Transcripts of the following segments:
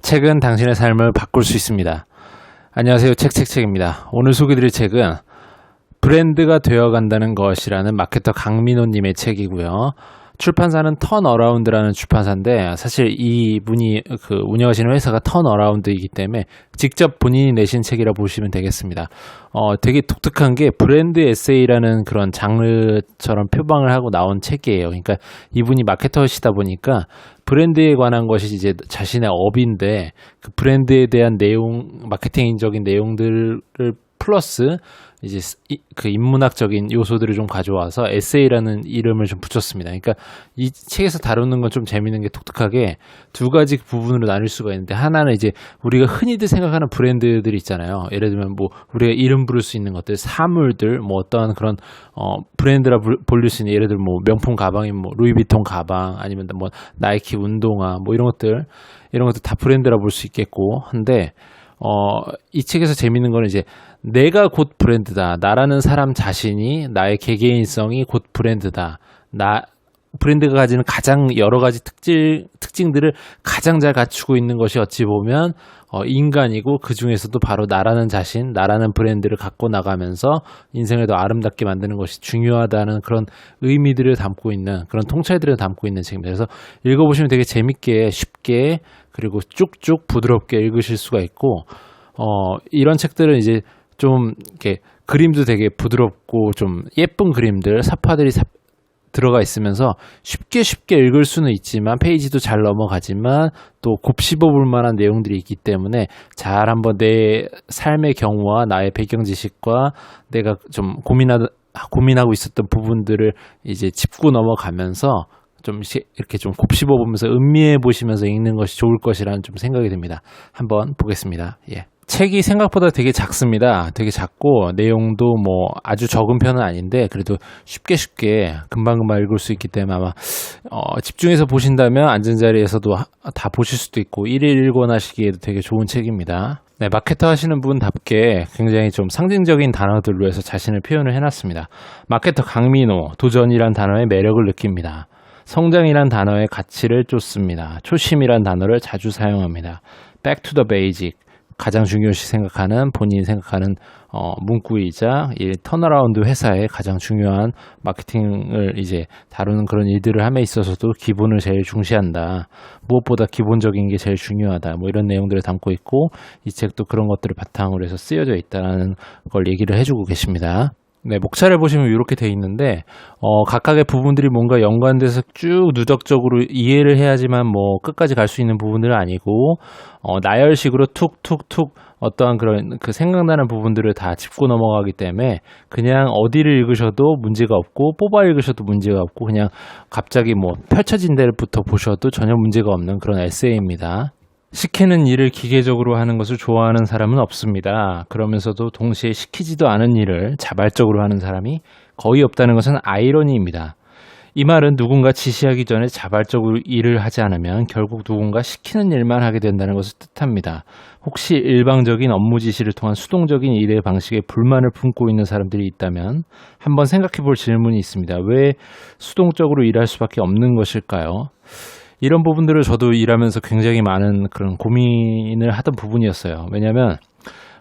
책은 당신의 삶을 바꿀 수 있습니다. 안녕하세요. 책입니다. 오늘 소개드릴 책은 브랜드가 되어간다는 것이라는 마케터 강민호님의 책이고요. 출판사는 턴어라운드라는 출판사인데 사실 이분이 운영하시는 회사가 턴어라운드이기 때문에 직접 본인이 내신 책이라 보시면 되겠습니다. 되게 독특한 게 브랜드 에세이라는 그런 장르처럼 표방을 하고 나온 책이에요. 그러니까 이분이 마케터시다 보니까 브랜드에 관한 것이 이제 자신의 업인데 그 브랜드에 대한 내용, 마케팅적인 내용들을 플러스 이제 그 인문학적인 요소들을 좀 가져와서 에세이라는 이름을 좀 붙였습니다. 그러니까 이 책에서 다루는 건 좀 재밌는 게 독특하게 두 가지 부분으로 나눌 수가 있는데, 하나는 이제 우리가 흔히들 생각하는 브랜드들이 있잖아요. 예를 들면 뭐 우리가 이름 부를 수 있는 것들, 사물들, 뭐 어떠한 그런 브랜드라 불릴 수 있는, 예를 들면 뭐 명품 가방이면 뭐 루이비통 가방, 아니면 뭐 나이키 운동화, 뭐 이런 것들 다 브랜드라 볼 수 있겠고 한데, 이 책에서 재밌는 거는 이제 내가 곧 브랜드다. 나라는 사람 자신이, 나의 개개인성이 곧 브랜드다. 브랜드가 가지는 가장 여러 가지 특징들을 가장 잘 갖추고 있는 것이 어찌 보면 인간이고, 그 중에서도 바로 나라는 자신, 나라는 브랜드를 갖고 나가면서 인생을 더 아름답게 만드는 것이 중요하다는 그런 의미들을 담고 있는, 그런 통찰들을 담고 있는 책입니다. 그래서 읽어보시면 되게 재밌게, 쉽게, 그리고 쭉쭉 부드럽게 읽으실 수가 있고, 이런 책들은 이제 좀 이렇게 그림도 되게 부드럽고 좀 예쁜 그림들, 사파들이 들어가 있으면서 쉽게 읽을 수는 있지만, 페이지도 잘 넘어가지만 또 곱씹어 볼 만한 내용들이 있기 때문에 잘 한번 내 삶의 경우와 나의 배경 지식과 내가 좀 고민하고 있었던 부분들을 이제 짚고 넘어가면서 좀 이렇게 좀 곱씹어 보면서 음미해 보시면서 읽는 것이 좋을 것이라는 좀 생각이 듭니다. 한번 보겠습니다. 예. 책이 생각보다 되게 작습니다. 되게 작고 내용도 뭐 아주 적은 편은 아닌데, 그래도 쉽게 금방금방 읽을 수 있기 때문에 아마 집중해서 보신다면 앉은 자리에서도 다 보실 수도 있고, 일일 일권하시기에도 되게 좋은 책입니다. 네, 마케터 하시는 분답게 굉장히 좀 상징적인 단어들로 해서 자신을 표현을 해놨습니다. 마케터 강민호, 도전이란 단어의 매력을 느낍니다. 성장이란 단어의 가치를 쫓습니다. 초심이란 단어를 자주 사용합니다. Back to the basic, 가장 중요시 생각하는, 본인이 생각하는 문구이자 이 턴어라운드 회사의 가장 중요한 마케팅을 이제 다루는 그런 일들을 함에 있어서도 기본을 제일 중시한다. 무엇보다 기본적인 게 제일 중요하다. 뭐 이런 내용들을 담고 있고, 이 책도 그런 것들을 바탕으로 해서 쓰여져 있다는 걸 얘기를 해주고 계십니다. 네, 목차를 보시면 이렇게 돼 있는데, 각각의 부분들이 뭔가 연관돼서 쭉 누적적으로 이해를 해야지만 뭐 끝까지 갈 수 있는 부분들은 아니고, 나열식으로 툭툭툭 어떠한 그런 생각나는 부분들을 다 짚고 넘어가기 때문에 그냥 어디를 읽으셔도 문제가 없고, 뽑아 읽으셔도 문제가 없고, 그냥 갑자기 뭐 펼쳐진 데부터 보셔도 전혀 문제가 없는 그런 에세이입니다. 시키는 일을 기계적으로 하는 것을 좋아하는 사람은 없습니다. 그러면서도 동시에 시키지도 않은 일을 자발적으로 하는 사람이 거의 없다는 것은 아이러니입니다. 이 말은 누군가 지시하기 전에 자발적으로 일을 하지 않으면 결국 누군가 시키는 일만 하게 된다는 것을 뜻합니다. 혹시 일방적인 업무 지시를 통한 수동적인 일의 방식에 불만을 품고 있는 사람들이 있다면 한번 생각해 볼 질문이 있습니다. 왜 수동적으로 일할 수밖에 없는 것일까요? 이런 부분들을 저도 일하면서 굉장히 많은 그런 고민을 하던 부분이었어요. 왜냐하면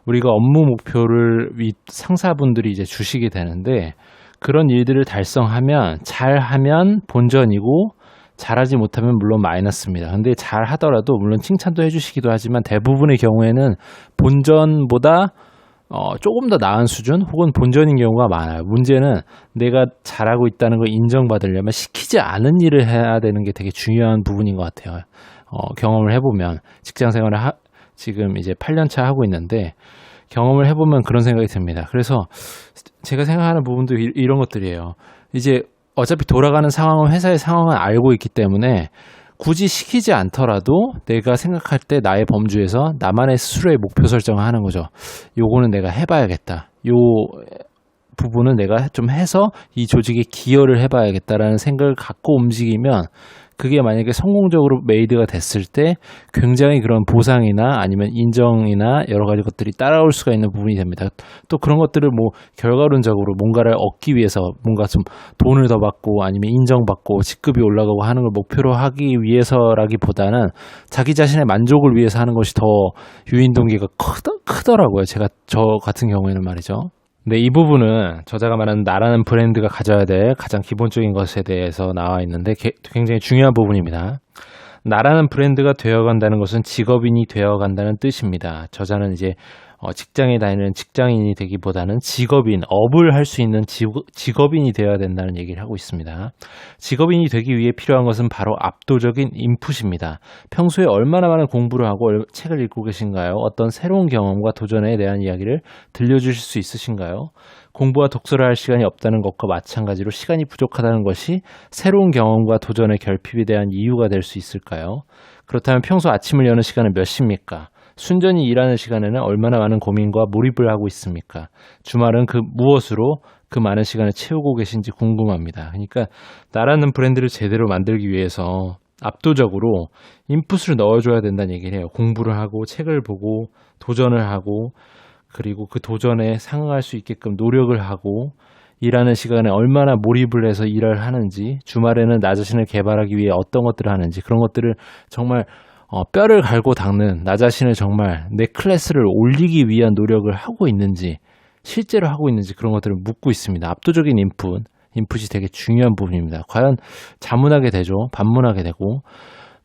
우리가 업무 목표를 상사분들이 이제 주시게 되는데, 그런 일들을 달성하면, 잘하면 본전이고, 잘하지 못하면 물론 마이너스입니다. 근데 잘하더라도 물론 칭찬도 해주시기도 하지만 대부분의 경우에는 본전보다 조금 더 나은 수준 혹은 본전인 경우가 많아요. 문제는 내가 잘하고 있다는 걸 인정받으려면 시키지 않은 일을 해야 되는 게 되게 중요한 부분인 것 같아요. 경험을 해보면, 직장 생활을 지금 이제 8년 차 하고 있는데 경험을 해보면 그런 생각이 듭니다. 그래서 제가 생각하는 부분도 이런 것들이에요. 이제 어차피 돌아가는 상황은, 회사의 상황은 알고 있기 때문에 굳이 시키지 않더라도 내가 생각할 때 나의 범주에서 나만의 스스로의 목표 설정을 하는 거죠. 요거는 내가 해봐야겠다. 요 부분은 내가 좀 해서 이 조직에 기여를 해봐야겠다라는 생각을 갖고 움직이면 그게 만약에 성공적으로 메이드가 됐을 때 굉장히 그런 보상이나 아니면 인정이나 여러 가지 것들이 따라올 수가 있는 부분이 됩니다. 또 그런 것들을 뭐 결과론적으로 뭔가를 얻기 위해서 뭔가 좀 돈을 더 받고 아니면 인정받고 직급이 올라가고 하는 걸 목표로 하기 위해서라기보다는 자기 자신의 만족을 위해서 하는 것이 더 유인 동기가 크더라고요. 저 같은 경우에는 말이죠. 근데 이 부분은 저자가 말하는 나라는 브랜드가 가져야 될 가장 기본적인 것에 대해서 나와 있는데 굉장히 중요한 부분입니다. 나라는 브랜드가 되어간다는 것은 직업인이 되어간다는 뜻입니다. 저자는 이제 직장에 다니는 직장인이 되기보다는 직업인, 업을 할 수 있는 직업인이 되어야 된다는 얘기를 하고 있습니다. 직업인이 되기 위해 필요한 것은 바로 압도적인 인풋입니다. 평소에 얼마나 많은 공부를 하고 책을 읽고 계신가요? 어떤 새로운 경험과 도전에 대한 이야기를 들려주실 수 있으신가요? 공부와 독서를 할 시간이 없다는 것과 마찬가지로 시간이 부족하다는 것이 새로운 경험과 도전의 결핍에 대한 이유가 될 수 있을까요? 그렇다면 평소 아침을 여는 시간은 몇 시입니까? 순전히 일하는 시간에는 얼마나 많은 고민과 몰입을 하고 있습니까? 주말은 무엇으로 그 많은 시간을 채우고 계신지 궁금합니다. 그러니까 나라는 브랜드를 제대로 만들기 위해서 압도적으로 인풋을 넣어줘야 된다는 얘기를 해요. 공부를 하고 책을 보고 도전을 하고 그리고 그 도전에 상응할 수 있게끔 노력을 하고 일하는 시간에 얼마나 몰입을 해서 일을 하는지 주말에는 나 자신을 개발하기 위해 어떤 것들을 하는지 그런 것들을 정말 뼈를 갈고 닦는 나 자신을 정말 내 클래스를 올리기 위한 노력을 하고 있는지 실제로 하고 있는지 그런 것들을 묻고 있습니다. 압도적인 인풋이 되게 중요한 부분입니다. 과연 자문하게 되죠. 반문하게 되고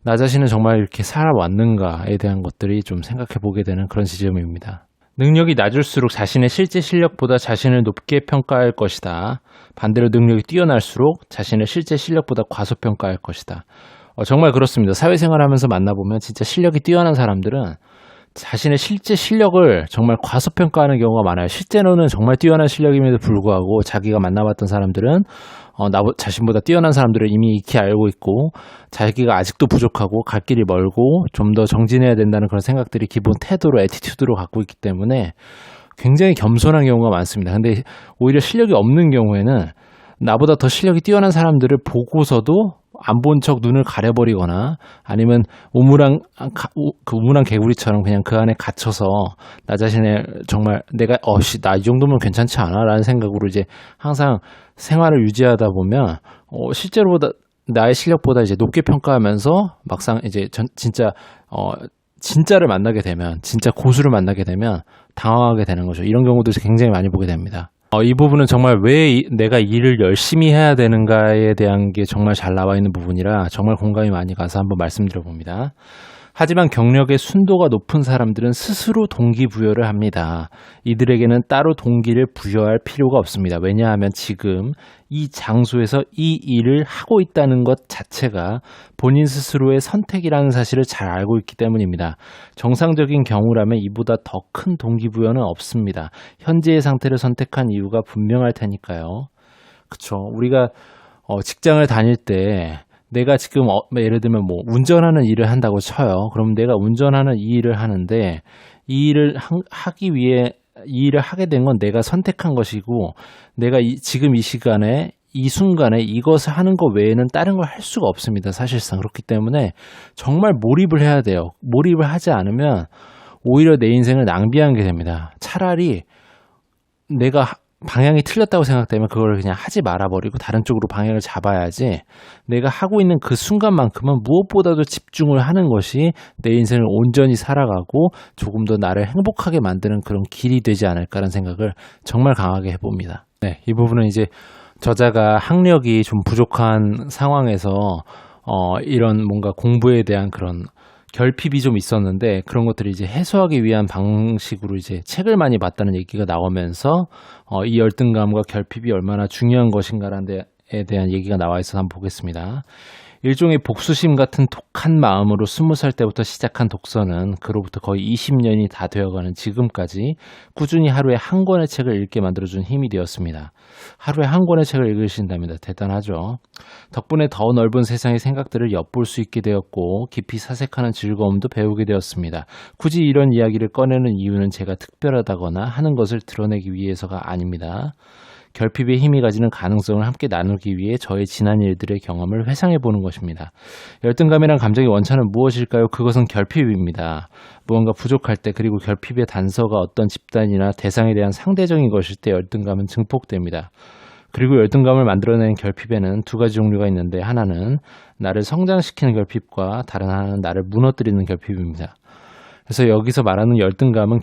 나 자신은 정말 이렇게 살아왔는가에 대한 것들이 좀 생각해 보게 되는 그런 지점입니다. 능력이 낮을수록 자신의 실제 실력보다 자신을 높게 평가할 것이다. 반대로 능력이 뛰어날수록 자신의 실제 실력보다 과소평가할 것이다. 정말 그렇습니다. 사회생활 하면서 만나보면 진짜 실력이 뛰어난 사람들은 자신의 실제 실력을 정말 과소평가하는 경우가 많아요. 실제로는 정말 뛰어난 실력임에도 불구하고 자기가 만나봤던 사람들은 자신보다 뛰어난 사람들을 이미 익히 알고 있고 자기가 아직도 부족하고 갈 길이 멀고 좀 더 정진해야 된다는 그런 생각들이 기본 태도로 애티튜드로 갖고 있기 때문에 굉장히 겸손한 경우가 많습니다. 근데 오히려 실력이 없는 경우에는 나보다 더 실력이 뛰어난 사람들을 보고서도 안 본 척 눈을 가려버리거나 아니면 우물안 개구리처럼 그냥 그 안에 갇혀서 나 자신의 정말 내가 나 이 정도면 괜찮지 않아? 라는 생각으로 이제 항상 생활을 유지하다 보면 실제로보다 나의 실력보다 이제 높게 평가하면서 막상 이제 진짜를 만나게 되면 진짜 고수를 만나게 되면 당황하게 되는 거죠. 이런 경우도 굉장히 많이 보게 됩니다. 이 부분은 정말 왜 내가 일을 열심히 해야 되는가에 대한 게 정말 잘 나와 있는 부분이라 정말 공감이 많이 가서 한번 말씀드려 봅니다. 하지만 경력의 순도가 높은 사람들은 스스로 동기부여를 합니다. 이들에게는 따로 동기를 부여할 필요가 없습니다. 왜냐하면 지금 이 장소에서 이 일을 하고 있다는 것 자체가 본인 스스로의 선택이라는 사실을 잘 알고 있기 때문입니다. 정상적인 경우라면 이보다 더 큰 동기부여는 없습니다. 현재의 상태를 선택한 이유가 분명할 테니까요. 그쵸. 우리가 직장을 다닐 때 내가 지금 예를 들면 뭐 운전하는 일을 한다고 쳐요. 그럼 내가 운전하는 이 일을 하는데 이 일을 하기 위해 이 일을 하게 된 건 내가 선택한 것이고 내가 지금 이 시간에 이 순간에 이것을 하는 것 외에는 다른 걸 할 수가 없습니다. 사실상 그렇기 때문에 정말 몰입을 해야 돼요. 몰입을 하지 않으면 오히려 내 인생을 낭비하게 됩니다. 차라리 내가 방향이 틀렸다고 생각되면 그걸 그냥 하지 말아버리고 다른 쪽으로 방향을 잡아야지 내가 하고 있는 그 순간만큼은 무엇보다도 집중을 하는 것이 내 인생을 온전히 살아가고 조금 더 나를 행복하게 만드는 그런 길이 되지 않을까라는 생각을 정말 강하게 해봅니다. 네, 이 부분은 이제 저자가 학력이 좀 부족한 상황에서 이런 뭔가 공부에 대한 그런 결핍이 좀 있었는데 그런 것들을 이제 해소하기 위한 방식으로 이제 책을 많이 봤다는 얘기가 나오면서 이 열등감과 결핍이 얼마나 중요한 것인가라는 데에 대한 얘기가 나와 있어서 한번 보겠습니다. 일종의 복수심 같은 독한 마음으로 20살 때부터 시작한 독서는 그로부터 거의 20년이 다 되어가는 지금까지 꾸준히 하루에 한 권의 책을 읽게 만들어준 힘이 되었습니다. 하루에 한 권의 책을 읽으신답니다. 대단하죠. 덕분에 더 넓은 세상의 생각들을 엿볼 수 있게 되었고 깊이 사색하는 즐거움도 배우게 되었습니다. 굳이 이런 이야기를 꺼내는 이유는 제가 특별하다거나 하는 것을 드러내기 위해서가 아닙니다. 결핍의 힘이 가지는 가능성을 함께 나누기 위해 저의 지난 일들의 경험을 회상해 보는 것입니다. 열등감이란 감정의 원천은 무엇일까요? 그것은 결핍입니다. 무언가 부족할 때 그리고 결핍의 단서가 어떤 집단이나 대상에 대한 상대적인 것일 때 열등감은 증폭됩니다. 그리고 열등감을 만들어내는 결핍에는 두 가지 종류가 있는데 하나는 나를 성장시키는 결핍과 다른 하나는 나를 무너뜨리는 결핍입니다. 그래서 여기서 말하는 열등감은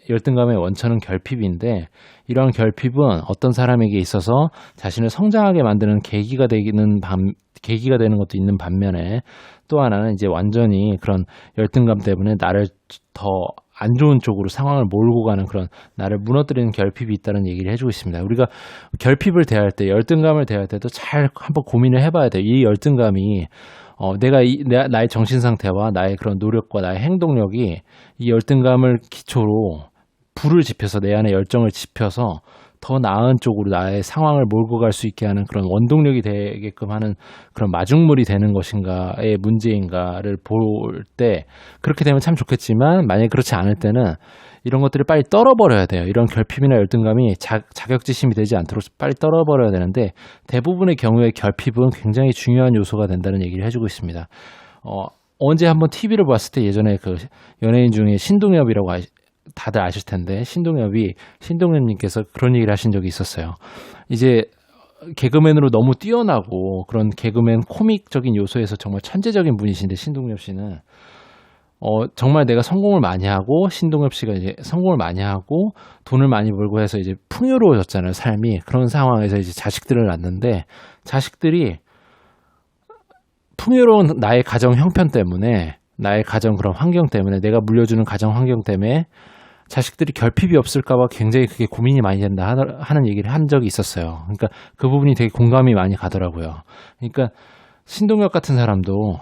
열등감의 원천은 결핍인데 이러한 결핍은 어떤 사람에게 있어서 자신을 성장하게 만드는 계기가 되는 것도 있는 반면에 또 하나는 이제 완전히 그런 열등감 때문에 나를 더 안 좋은 쪽으로 상황을 몰고 가는 그런 나를 무너뜨리는 결핍이 있다는 얘기를 해주고 있습니다. 우리가 결핍을 대할 때, 열등감을 대할 때도 잘 한번 고민을 해봐야 돼요. 이 열등감이 나의 정신 상태와 나의 그런 노력과 나의 행동력이 이 열등감을 기초로 불을 지펴서 내 안에 열정을 지펴서 더 나은 쪽으로 나의 상황을 몰고 갈 수 있게 하는 그런 원동력이 되게끔 하는 그런 마중물이 되는 것인가의 문제인가를 볼 때 그렇게 되면 참 좋겠지만 만약에 그렇지 않을 때는 이런 것들을 빨리 떨어버려야 돼요. 이런 결핍이나 열등감이 자격지심이 되지 않도록 빨리 떨어버려야 되는데 대부분의 경우에 결핍은 굉장히 중요한 요소가 된다는 얘기를 해주고 있습니다. 언제 한번 TV를 봤을 때 예전에 그 연예인 중에 신동엽이라고 다들 아실 텐데 신동엽님께서 그런 얘기를 하신 적이 있었어요. 이제 개그맨으로 너무 뛰어나고 그런 개그맨 코믹적인 요소에서 정말 천재적인 분이신데 신동엽 씨는 정말 내가 성공을 많이 하고 신동엽 씨가 이제 성공을 많이 하고 돈을 많이 벌고 해서 이제 풍요로워졌잖아요, 삶이. 그런 상황에서 이제 자식들을 낳는데 자식들이 풍요로운 나의 가정 형편 때문에 나의 가정 그런 환경 때문에 내가 물려주는 가정 환경 때문에 자식들이 결핍이 없을까봐 굉장히 그게 고민이 많이 된다 하는 얘기를 한 적이 있었어요. 그러니까 그 부분이 되게 공감이 많이 가더라고요. 그러니까 신동엽 같은 사람도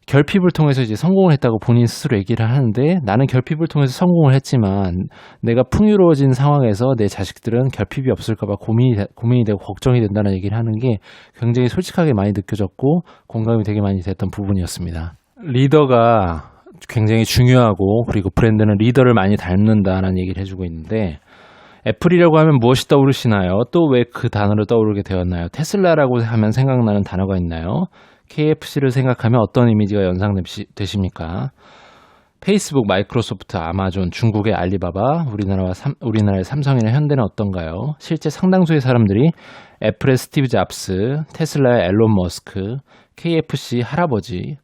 결핍을 통해서 이제 성공을 했다고 본인 스스로 얘기를 하는데 나는 결핍을 통해서 성공을 했지만 내가 풍요로워진 상황에서 내 자식들은 결핍이 없을까봐 고민이 되고 걱정이 된다는 얘기를 하는 게 굉장히 솔직하게 많이 느껴졌고 공감이 되게 많이 됐던 부분이었습니다. 리더가 굉장히 중요하고 그리고 브랜드는 리더를 많이 닮는다는 얘기를 해주고 있는데 애플이라고 하면 무엇이 떠오르시나요? 또 왜 그 단어를 떠오르게 되었나요? 테슬라라고 하면 생각나는 단어가 있나요? KFC를 생각하면 어떤 이미지가 연상되십니까? 페이스북, 마이크로소프트, 아마존, 중국의 알리바바, 우리나라의 삼성이나 현대는 어떤가요? 실제 상당수의 사람들이 애플의 스티브 잡스, 테슬라의 앨런 머스크, KFC 할아버지,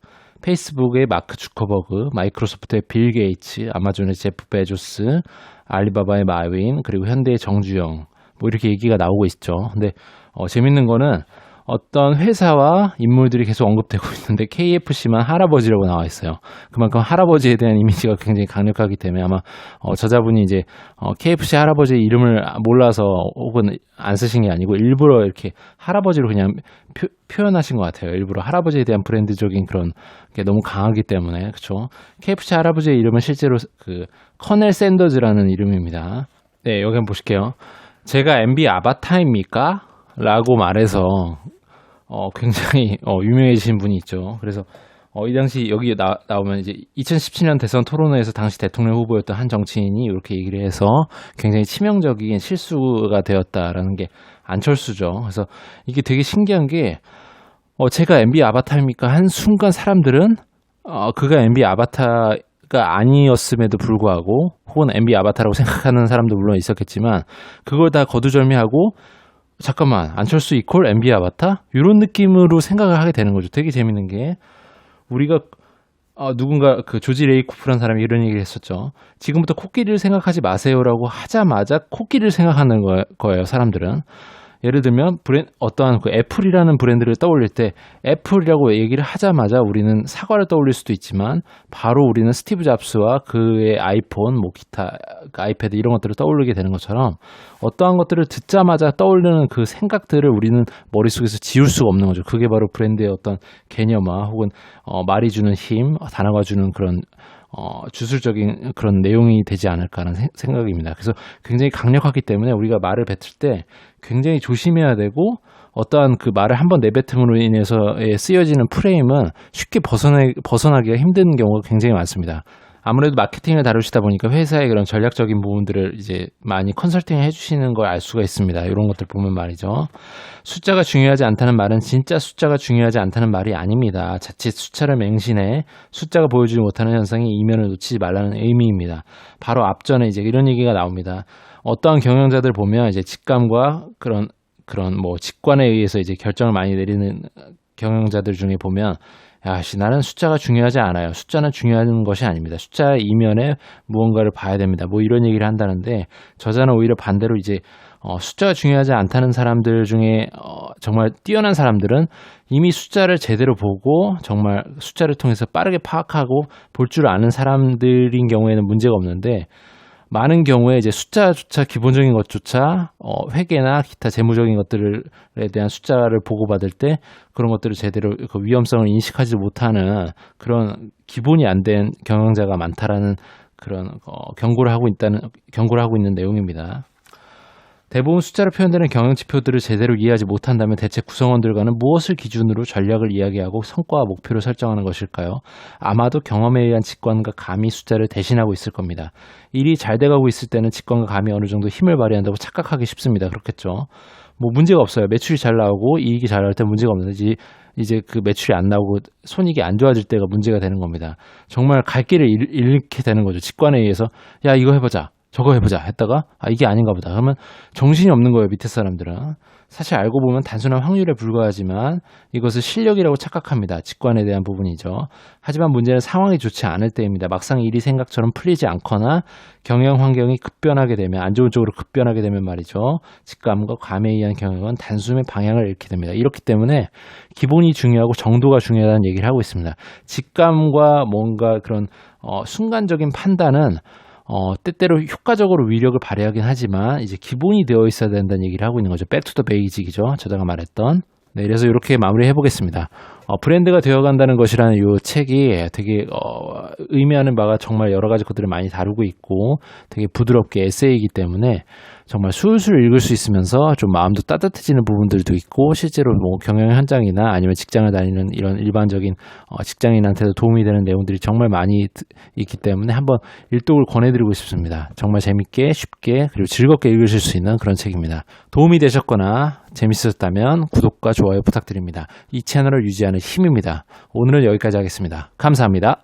페이스북의 마크 주커버그, 마이크로소프트의 빌 게이츠, 아마존의 제프 베조스, 알리바바의 마윈, 그리고 현대의 정주영 뭐 이렇게 얘기가 나오고 있죠. 근데 재밌는 거는 어떤 회사와 인물들이 계속 언급되고 있는데 KFC만 할아버지라고 나와 있어요. 그만큼 할아버지에 대한 이미지가 굉장히 강력하기 때문에 아마 저자분이 이제 KFC 할아버지의 이름을 몰라서 혹은 안 쓰신 게 아니고 일부러 이렇게 할아버지로 그냥 표현하신 것 같아요. 일부러 할아버지에 대한 브랜드적인 그런 게 너무 강하기 때문에 그렇죠. KFC 할아버지의 이름은 실제로 그 커넬 샌더즈라는 이름입니다. 네, 여기 한번 보실게요. 제가 MB 아바타입니까? 라고 말해서 굉장히 유명해지신 분이 있죠. 그래서 이 당시 여기 나오면 이제 2017년 대선 토론회에서 당시 대통령 후보였던 한 정치인이 이렇게 얘기를 해서 굉장히 치명적인 실수가 되었다라는 게 안철수죠. 그래서 이게 되게 신기한 게 제가 MB 아바타입니까? 한 순간 사람들은 그가 MB 아바타가 아니었음에도 불구하고 혹은 MB 아바타라고 생각하는 사람도 물론 있었겠지만 그걸 다 거두절미하고 잠깐만 안철수 이퀄 MB 아바타? 이런 느낌으로 생각을 하게 되는 거죠. 되게 재밌는 게 우리가 누군가 그 조지 레이코프라는 사람이 이런 얘기를 했었죠. 지금부터 코끼리를 생각하지 마세요라고 하자마자 코끼리를 생각하는 거예요. 사람들은. 예를 들면 어떠한 그 애플이라는 브랜드를 떠올릴 때 애플이라고 얘기를 하자마자 우리는 사과를 떠올릴 수도 있지만 바로 우리는 스티브 잡스와 그의 아이폰, 뭐 기타, 아이패드 이런 것들을 떠올리게 되는 것처럼 어떠한 것들을 듣자마자 떠올리는 그 생각들을 우리는 머릿속에서 지울 수가 없는 거죠. 그게 바로 브랜드의 어떤 개념화 혹은 말이 주는 힘, 단어가 주는 그런 주술적인 그런 내용이 되지 않을까 하는 생각입니다. 그래서 굉장히 강력하기 때문에 우리가 말을 뱉을 때 굉장히 조심해야 되고 어떠한 그 말을 한번 내뱉음으로 인해서 쓰여지는 프레임은 쉽게 벗어나기가 힘든 경우가 굉장히 많습니다. 아무래도 마케팅을 다루시다 보니까 회사의 그런 전략적인 부분들을 이제 많이 컨설팅 해주시는 걸 알 수가 있습니다. 이런 것들 보면 말이죠. 숫자가 중요하지 않다는 말은 진짜 숫자가 중요하지 않다는 말이 아닙니다. 자칫 숫자를 맹신해 숫자가 보여주지 못하는 현상이 이면을 놓치지 말라는 의미입니다. 바로 앞전에 이제 이런 얘기가 나옵니다. 어떠한 경영자들 보면 이제 직감과 그런 뭐 직관에 의해서 이제 결정을 많이 내리는 경영자들 중에 보면 나는 숫자가 중요하지 않아요. 숫자는 중요한 것이 아닙니다. 숫자 이면에 무언가를 봐야 됩니다. 뭐 이런 얘기를 한다는데 저자는 오히려 반대로 이제 숫자가 중요하지 않다는 사람들 중에 정말 뛰어난 사람들은 이미 숫자를 제대로 보고 정말 숫자를 통해서 빠르게 파악하고 볼 줄 아는 사람들인 경우에는 문제가 없는데 많은 경우에 이제 숫자조차 기본적인 것조차 회계나 기타 재무적인 것들에 대한 숫자를 보고받을 때 그런 것들을 제대로 그 위험성을 인식하지 못하는 그런 기본이 안 된 경영자가 많다라는 그런 경고를 하고 있는 내용입니다. 대부분 숫자로 표현되는 경영 지표들을 제대로 이해하지 못한다면 대체 구성원들과는 무엇을 기준으로 전략을 이야기하고 성과와 목표를 설정하는 것일까요? 아마도 경험에 의한 직관과 감이 숫자를 대신하고 있을 겁니다. 일이 잘 돼가고 있을 때는 직관과 감이 어느 정도 힘을 발휘한다고 착각하기 쉽습니다. 그렇겠죠. 뭐 문제가 없어요. 매출이 잘 나오고 이익이 잘 나올 때 문제가 없는데 이제 그 매출이 안 나오고 손익이 안 좋아질 때가 문제가 되는 겁니다. 정말 갈 길을 잃게 되는 거죠. 직관에 의해서 야 이거 해보자. 저거 해보자 했다가 이게 아닌가 보다. 그러면 정신이 없는 거예요. 밑에 사람들은. 사실 알고 보면 단순한 확률에 불과하지만 이것을 실력이라고 착각합니다. 직관에 대한 부분이죠. 하지만 문제는 상황이 좋지 않을 때입니다. 막상 일이 생각처럼 풀리지 않거나 경영 환경이 급변하게 되면 안 좋은 쪽으로 급변하게 되면 말이죠. 직감과 감에 의한 경영은 단숨에 방향을 잃게 됩니다. 이렇기 때문에 기본이 중요하고 정도가 중요하다는 얘기를 하고 있습니다. 직감과 뭔가 그런 순간적인 판단은 때때로 효과적으로 위력을 발휘하긴 하지만 이제 기본이 되어 있어야 된다는 얘기를 하고 있는 거죠. 백투더 베이직이죠. 저자가 말했던. 네, 그래서 이렇게 마무리해 보겠습니다. 브랜드가 되어간다는 것이라는 이 책이 되게 의미하는 바가 정말 여러 가지 것들을 많이 다루고 있고 되게 부드럽게 에세이이기 때문에 정말 술술 읽을 수 있으면서 좀 마음도 따뜻해지는 부분들도 있고 실제로 뭐 경영 현장이나 아니면 직장을 다니는 이런 일반적인 직장인한테도 도움이 되는 내용들이 정말 많이 있기 때문에 한번 일독을 권해드리고 싶습니다. 정말 재밌게 쉽게 그리고 즐겁게 읽으실 수 있는 그런 책입니다. 도움이 되셨거나 재밌으셨다면 구독과 좋아요 부탁드립니다. 이 채널을 유지하는 힘입니다. 오늘은 여기까지 하겠습니다. 감사합니다.